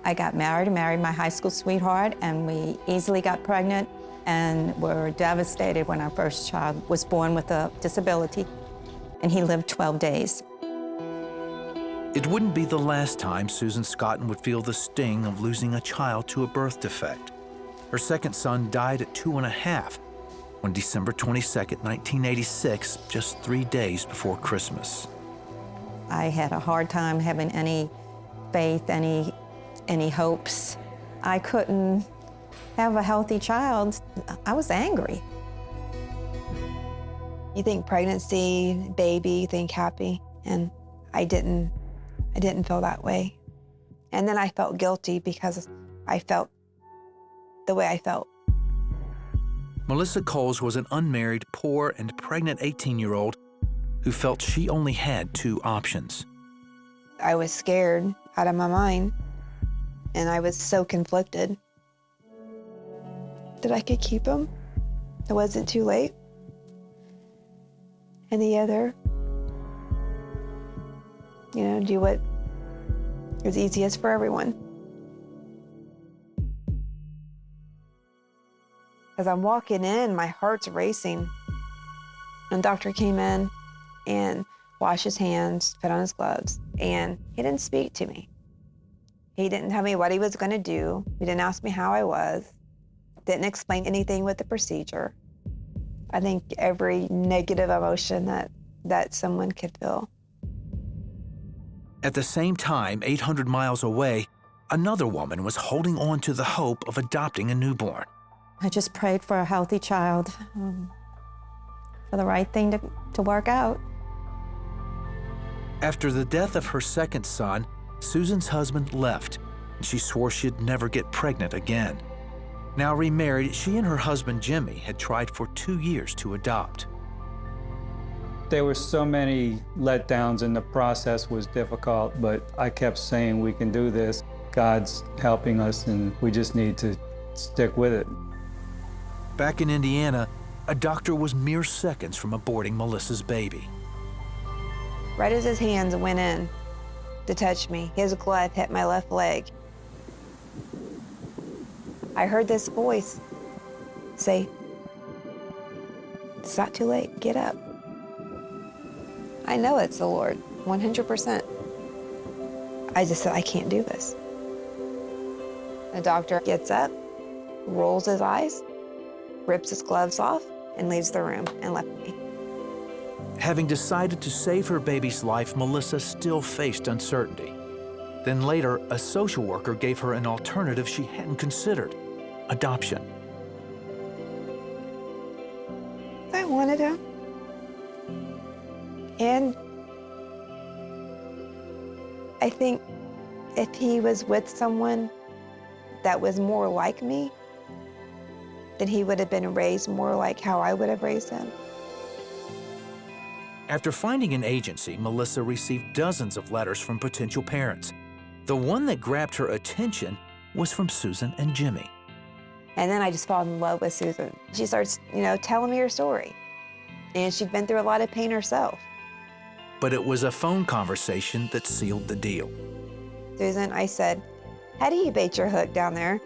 I got married my high school sweetheart, and we easily got pregnant and were devastated when our first child was born with a disability, and he lived 12 days. It wouldn't be the last time Susan Scotton would feel the sting of losing a child to a birth defect. Her second son died at 2.5 on December 22nd, 1986, just 3 days before Christmas. I had a hard time having any faith, any hopes. I couldn't have a healthy child. I was angry. You think pregnancy, baby, you think happy, and I didn't feel that way. And then I felt guilty because I felt the way I felt. Melissa Coles was an unmarried, poor, and pregnant 18-year-old who felt she only had 2 options. I was scared out of my mind, and I was so conflicted that I could keep him. It wasn't too late. And the other, do what is easiest for everyone. As I'm walking in, my heart's racing. And the doctor came in and washed his hands, put on his gloves, and he didn't speak to me. He didn't tell me what he was going to do. He didn't ask me how I was. Didn't explain anything with the procedure. I think every negative emotion that someone could feel. At the same time, 800 miles away, another woman was holding on to the hope of adopting a newborn. I just prayed for a healthy child, for the right thing to work out. After the death of her second son, Susan's husband left, and she swore she'd never get pregnant again. Now remarried, she and her husband Jimmy had tried for 2 years to adopt. There were so many letdowns and the process was difficult, but I kept saying, we can do this. God's helping us and we just need to stick with it. Back in Indiana, a doctor was mere seconds from aborting Melissa's baby. Right as his hands went in to touch me, his glove hit my left leg. I heard this voice say, "It's not too late, get up." I know it's the Lord, 100%. I just said, I can't do this. The doctor gets up, rolls his eyes, rips his gloves off, and leaves the room and left me. Having decided to save her baby's life, Melissa still faced uncertainty. Then later, a social worker gave her an alternative she hadn't considered: adoption. I wanted him. And I think if he was with someone that was more like me, then he would have been raised more like how I would have raised him. After finding an agency, Melissa received dozens of letters from potential parents. The one that grabbed her attention was from Susan and Jimmy. And then I just fall in love with Susan. She starts, telling me her story. And she'd been through a lot of pain herself. But it was a phone conversation that sealed the deal. Susan, I said, how do you bait your hook down there?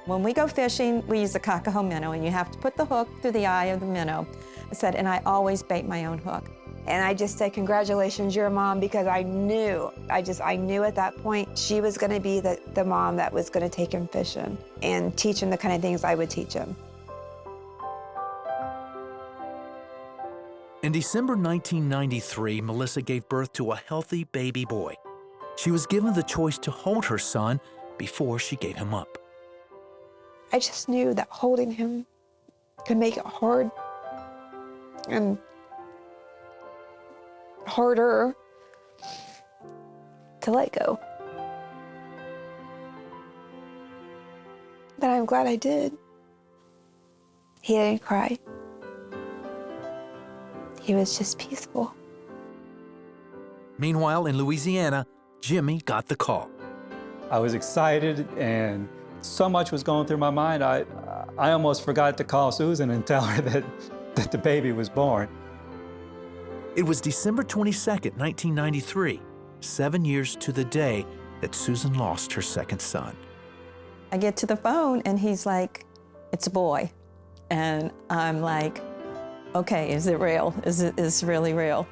When we go fishing, we use a cockahoe minnow, and you have to put the hook through the eye of the minnow. I said, and I always bait my own hook. And I just said, congratulations, you're a mom, because I knew at that point she was gonna be the mom that was gonna take him fishing and teach him the kind of things I would teach him. In December 1993, Melissa gave birth to a healthy baby boy. She was given the choice to hold her son before she gave him up. I just knew that holding him could make it hard and harder to let go. But I'm glad I did. He didn't cry. He was just peaceful. Meanwhile, in Louisiana, Jimmy got the call. I was excited and so much was going through my mind, I almost forgot to call Susan and tell her that the baby was born. It was December 22nd, 1993, 7 years to the day that Susan lost her second son. I get to the phone and he's like, "It's a boy." And I'm like, "Okay, is it real? Is it really real?"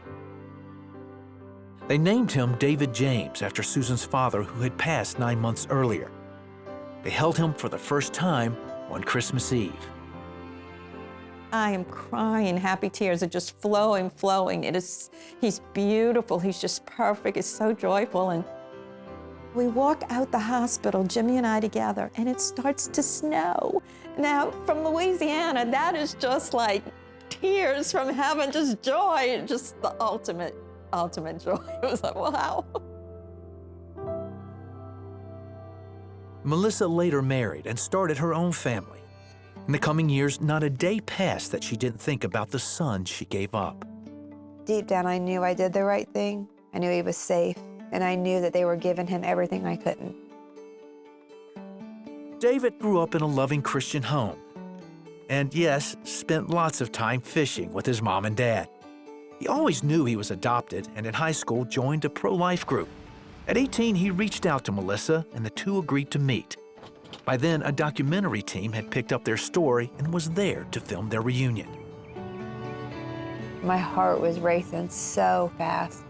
They named him David James after Susan's father, who had passed 9 months earlier. They held him for the first time on Christmas Eve. I am crying, happy tears are just flowing. He's beautiful, he's just perfect, he's so joyful. And we walk out the hospital, Jimmy and I together, and it starts to snow. Now, from Louisiana, that is just like tears from heaven, just joy, just the ultimate joy. It was like, wow. Melissa later married and started her own family. In the coming years, not a day passed that she didn't think about the son she gave up. Deep down, I knew I did the right thing. I knew he was safe, and I knew that they were giving him everything I couldn't. David grew up in a loving Christian home. And yes, spent lots of time fishing with his mom and dad. He always knew he was adopted, and in high school joined a pro-life group. At 18, he reached out to Melissa, and the two agreed to meet. By then, a documentary team had picked up their story and was there to film their reunion. My heart was racing so fast,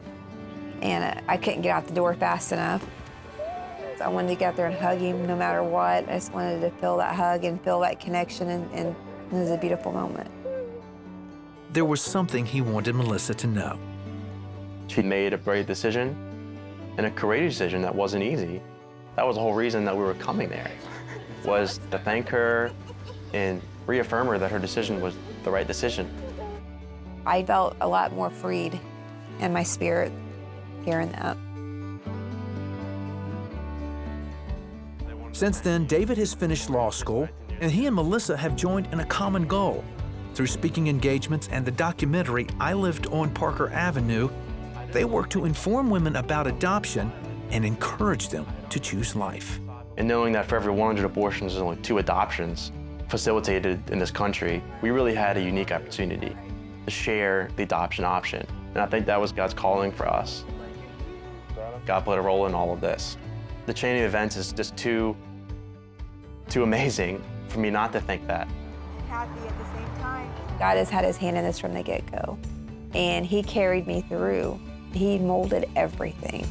and I couldn't get out the door fast enough. So I wanted to get there and hug him no matter what. I just wanted to feel that hug and feel that connection, and it was a beautiful moment. There was something he wanted Melissa to know. She made a brave decision and a courageous decision that wasn't easy. That was the whole reason that we were coming there, was to thank her and reaffirm her that her decision was the right decision. I felt a lot more freed in my spirit hearing that. Since then, David has finished law school, and he and Melissa have joined in a common goal. Through speaking engagements and the documentary I Lived on Parker Avenue, they work to inform women about adoption and encourage them to choose life. And knowing that for every 100 abortions, there's only 2 adoptions facilitated in this country, we really had a unique opportunity to share the adoption option. And I think that was God's calling for us. God played a role in all of this. The chain of events is just too amazing for me not to think that. Happy at the same time. God has had his hand in this from the get-go, and he carried me through. He molded everything.